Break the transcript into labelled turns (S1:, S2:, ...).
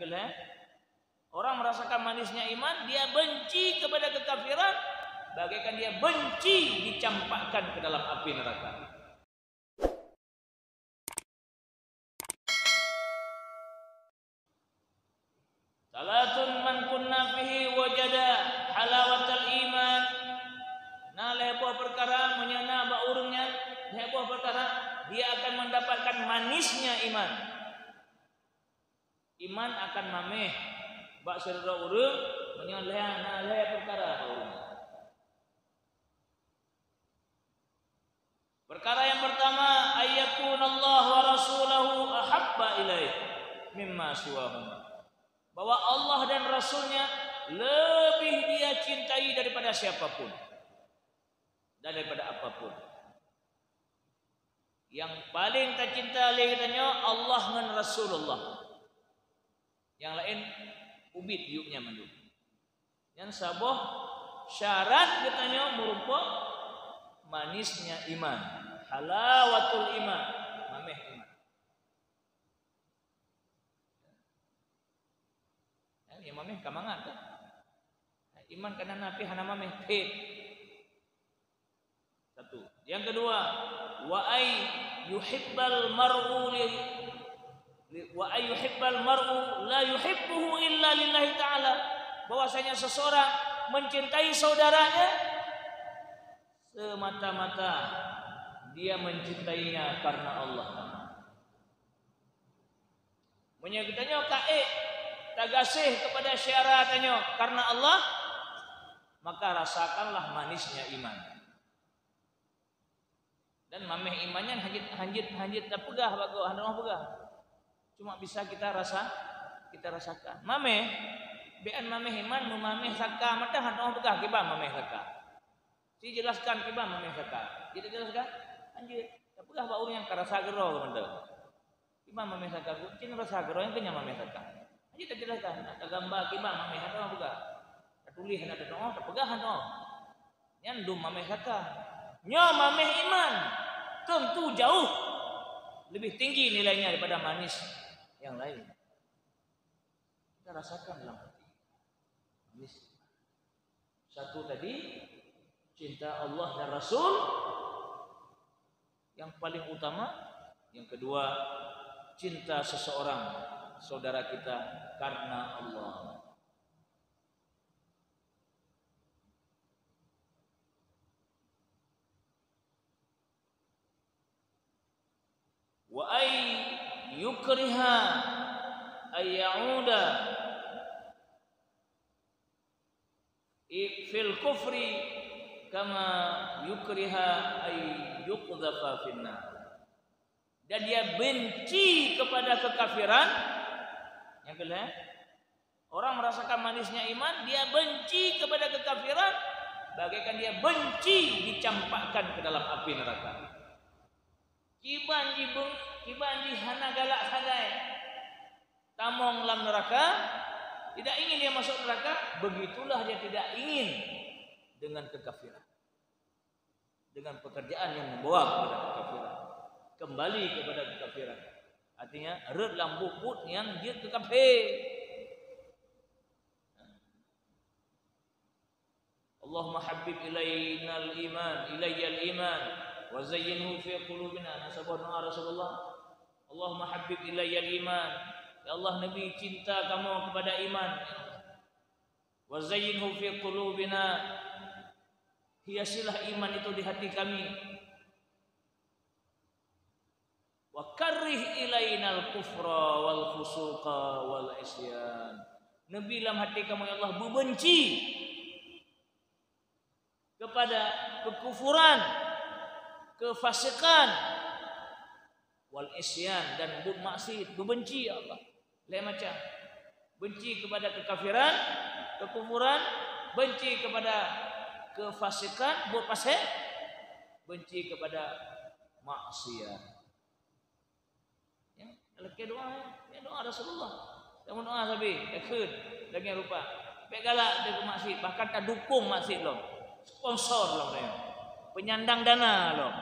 S1: Yang kedua, orang merasakan manisnya iman, dia benci kepada kekafiran, bagaikan dia benci dicampakkan ke dalam api neraka. Salatun man kunna fihi wajada halawatal iman. Nah, lebuah perkara menyana ba urungnya, lebuah perkara dia akan mendapatkan manisnya iman. Iman akan mameh bak saudara urung menyana le perkara urung. Perkara yang pertama, ayyakunallahu wa rasuluhu ahabba ilaih mimma siwahuma. Bahwa Allah dan Rasulnya lebih dia cintai daripada siapapun dan daripada apapun. Yang paling tak cinta oleh katanya Allah dan Rasulullah. Yang lain ubit yuknya mandu. Yang sabah syarat katanya merupa manisnya iman, halawatul iman, mameh iman. Ya mameh kamangan kan? Iman kana napi hana mameh pet. Satu. Yang kedua, wa ay yuhibbal mar'u la yuhibbuhu illa lillahi ta'ala. Bahwasanya seseorang mencintai saudaranya semata-mata dia mencintainya karena Allah. Menyebutnya tagasih kepada syariatnya karena Allah, maka rasakanlah manisnya iman. Dan mameh imannya hanjit tak pegah bago, handah pegah. Cuma bisa kita rasakan. Mameh bean mameh iman mameh saka mata handah pegah kiba mameh saka. Si jelaskan kiba mameh saka. Tidak jelaskan hanjit tak pegah ba urang yang karasa gero menda. Kiba mameh saka cin rasa gero yang kenya mameh saka. Hanjit tak jelaskan ada gambar kiba mameh handah pegah. Tulis ada doa tak pegah handah. Nyandum mameh saka. Nyo mameh iman tentu jauh lebih tinggi nilainya daripada manis yang lain. Kita rasakan dalam hati manis. Satu tadi cinta Allah dan Rasul yang paling utama. Yang kedua cinta seseorang saudara kita karena Allah. Wa ay yukriha ay ya'uda fil kufri kama yukriha ay yuqdhafa finnar. Dan dia benci kepada kekafiran. Yang kedua, orang merasakan manisnya iman, dia benci kepada kekafiran bagaikan dia benci dicampakkan ke dalam api neraka. Kiban di hana galak sadai tamong lam neraka, tidak ingin dia masuk neraka, begitulah dia tidak ingin dengan kekafiran, dengan pekerjaan yang membawa kepada kekafiran, kembali kepada kekafiran. Artinya red lambut yang dia kekafir. Allahumma habib ilainal iman, ilayyal iman wa zayyinhu fi qulubina. Nasabah doa Rasulullah, Allahumma habib ilayyal iman, ya Allah Nabi cinta kamu kepada iman, wa zayyinhu fi qulubina, hiasilah iman itu di hati kami, wa karrih ilainal kufra wal fusuqa wal isyan. Nabi dalam hati kamu ya Allah membenci kepada kekufuran, kefasikan, wal isyan dan maksiat. Membenci ya Allah. Lain macam benci kepada kekafiran, kekufuran, benci kepada kefasikan, buat pasir, benci kepada maksiat. Ya, lagi doa Rasulullah. Kamu doa sabi, ekun, lagi rupa. Pek galak dia maksiat, bahkan tak dukung maksiat loh. Sponsor loh dia. Penyandang dana loh.